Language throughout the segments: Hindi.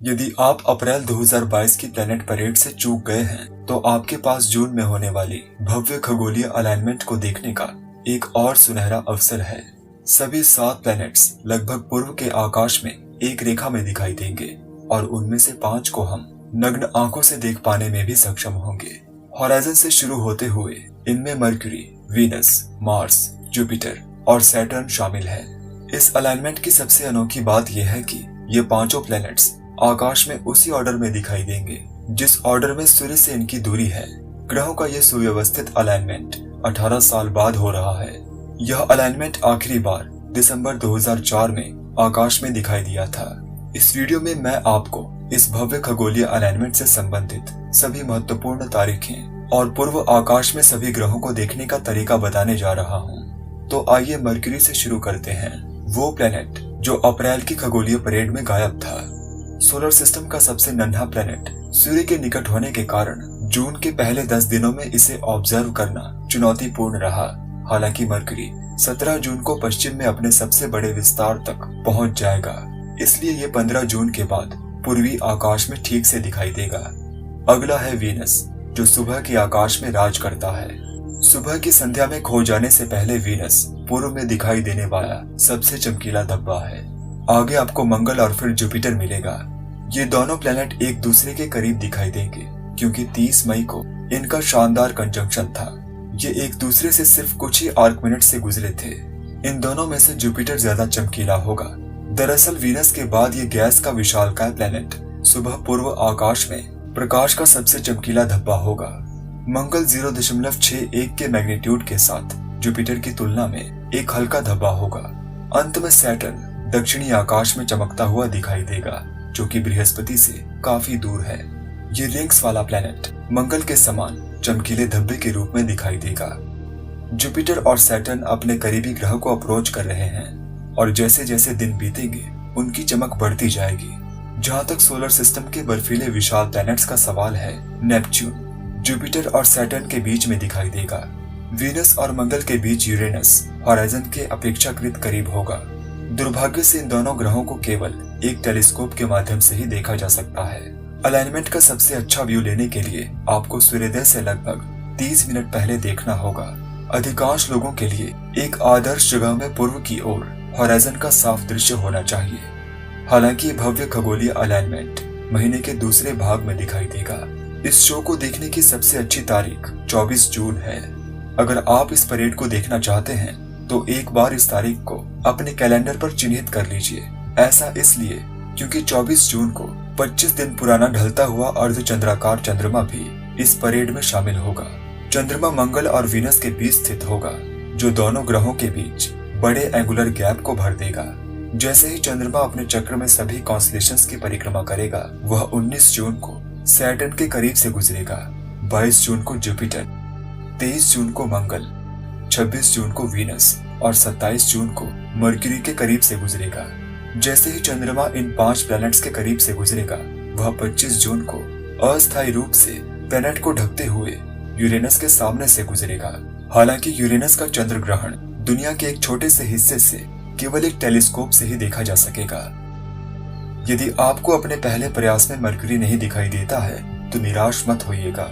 यदि आप अप्रैल 2022 की प्लेनेट परेड से चूक गए हैं, तो आपके पास जून में होने वाली भव्य खगोलीय अलाइनमेंट को देखने का एक और सुनहरा अवसर है। सभी 7 प्लैनेट्स लगभग पूर्व के आकाश में एक रेखा में दिखाई देंगे और उनमें से 5 को हम नग्न आंखों से देख पाने में भी सक्षम होंगे। हॉराइजन से शुरू होते हुए इनमें मरक्यूरी, वीनस, मार्स, जुपिटर और सैटर्न शामिल है। इस अलाइनमेंट की सबसे अनोखी बात यह है कि ये पांचों प्लैनेट्स आकाश में उसी ऑर्डर में दिखाई देंगे जिस ऑर्डर में सूर्य से इनकी दूरी है। ग्रहों का यह सुव्यवस्थित अलाइनमेंट 18 साल बाद हो रहा है। यह अलाइनमेंट आखिरी बार दिसंबर 2004 में आकाश में दिखाई दिया था। इस वीडियो में मैं आपको इस भव्य खगोलीय अलाइनमेंट से संबंधित सभी महत्वपूर्ण तारीखें और पूर्व आकाश में सभी ग्रहों को देखने का तरीका बताने जा रहा हूँ। तो आइए मरक्यूरी से शुरू करते हैं, वो प्लेनेट जो अप्रैल की खगोलीय परेड में गायब था। सोलर सिस्टम का सबसे नन्हा प्लेनेट सूर्य के निकट होने के कारण जून के पहले 10 दिनों में इसे ऑब्जर्व करना चुनौतीपूर्ण रहा। हालांकि मरक्यूरी 17 जून को पश्चिम में अपने सबसे बड़े विस्तार तक पहुंच जाएगा, इसलिए ये 15 जून के बाद पूर्वी आकाश में ठीक से दिखाई देगा। अगला है वीनस, जो सुबह के आकाश में राज करता है। सुबह की संध्या में खो जाने से पहले वीनस पूर्व में दिखाई देने वाला सबसे चमकीला धब्बा है। आगे आपको मंगल और फिर जुपिटर मिलेगा। ये दोनों प्लेनेट एक दूसरे के करीब दिखाई देंगे क्योंकि 30 मई को इनका शानदार कंजंक्शन था। ये एक दूसरे से सिर्फ कुछ ही आर्क मिनट से गुजरे थे। इन दोनों में से जुपिटर ज्यादा चमकीला होगा। दरअसल वीनस के बाद ये गैस का विशालकाय प्लेनेट सुबह पूर्व आकाश में प्रकाश का सबसे चमकीला धब्बा होगा। मंगल 0.61 के मैग्नीट्यूड के साथ जुपिटर की तुलना में एक हल्का धब्बा होगा। अंत में सैटर्न दक्षिणी आकाश में चमकता हुआ दिखाई देगा, जो कि बृहस्पति से काफी दूर है। ये रिंग्स वाला प्लेनेट मंगल के समान चमकीले धब्बे के रूप में दिखाई देगा। जुपिटर और सैटर्न अपने करीबी ग्रह को अप्रोच कर रहे हैं और जैसे जैसे दिन बीतेंगे उनकी चमक बढ़ती जाएगी। जहां तक सोलर सिस्टम के बर्फीले विशाल प्लैनेट्स का सवाल है, नेपच्यून जुपिटर और सैटर्न के बीच में दिखाई देगा। वीनस और मंगल के बीच यूरेनस हॉराइजन के अपेक्षाकृत करीब होगा। दुर्भाग्य से इन दोनों ग्रहों को केवल एक टेलीस्कोप के माध्यम से ही देखा जा सकता है। अलाइनमेंट का सबसे अच्छा व्यू लेने के लिए आपको सूर्योदय से लगभग 30 मिनट पहले देखना होगा। अधिकांश लोगों के लिए एक आदर्श जगह में पूर्व की ओर हॉराइजन का साफ दृश्य होना चाहिए। हालांकि भव्य खगोलीय अलाइनमेंट महीने के दूसरे भाग में दिखाई देगा। इस शो को देखने की सबसे अच्छी तारीख 24 जून है। अगर आप इस परेड को देखना चाहते हैं तो एक बार इस तारीख को अपने कैलेंडर पर चिन्हित कर लीजिए। ऐसा इसलिए क्योंकि 24 जून को 25 दिन पुराना ढलता हुआ अर्धचंद्राकार चंद्रमा भी इस परेड में शामिल होगा। चंद्रमा मंगल और वीनस के बीच स्थित होगा, जो दोनों ग्रहों के बीच बड़े एंगुलर गैप को भर देगा। जैसे ही चंद्रमा अपने चक्र में सभी कॉन्स्टेलेशंस की परिक्रमा करेगा, वह 19 जून को सैटर्न के करीब से गुजरेगा, 22 जून को जुपिटर, 23 जून को मंगल, 26 जून को वीनस और 27 जून को मरक्यूरी के करीब से गुजरेगा। जैसे ही चंद्रमा इन 5 प्लैनेट्स के करीब से गुजरेगा, वह 25 जून को अस्थायी रूप से प्लैनेट को ढकते हुए यूरेनस के सामने से गुजरेगा। हालांकि यूरेनस का चंद्र ग्रहण दुनिया के एक छोटे से हिस्से से केवल एक टेलीस्कोप से ही देखा जा सकेगा। यदि आपको अपने पहले प्रयास में मरक्यूरी नहीं दिखाई देता है तो निराश मत होइएगा।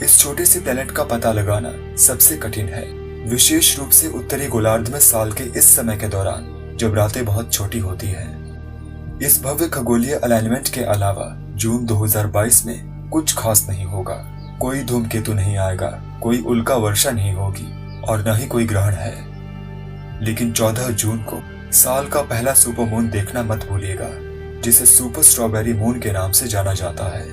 इस छोटे से प्लैनेट का पता लगाना सबसे कठिन है, विशेष रूप से उत्तरी गोलार्ध में साल के इस समय के दौरान जब रातें बहुत छोटी होती हैं। इस भव्य खगोलीय अलाइनमेंट के अलावा जून 2022 में कुछ खास नहीं होगा। कोई धूमकेतु नहीं आएगा, कोई उल्का वर्षा नहीं होगी और न ही कोई ग्रहण है। लेकिन 14 जून को साल का पहला सुपर मून देखना मत भूलिएगा, जिसे सुपर स्ट्रॉबेरी मून के नाम से जाना जाता है।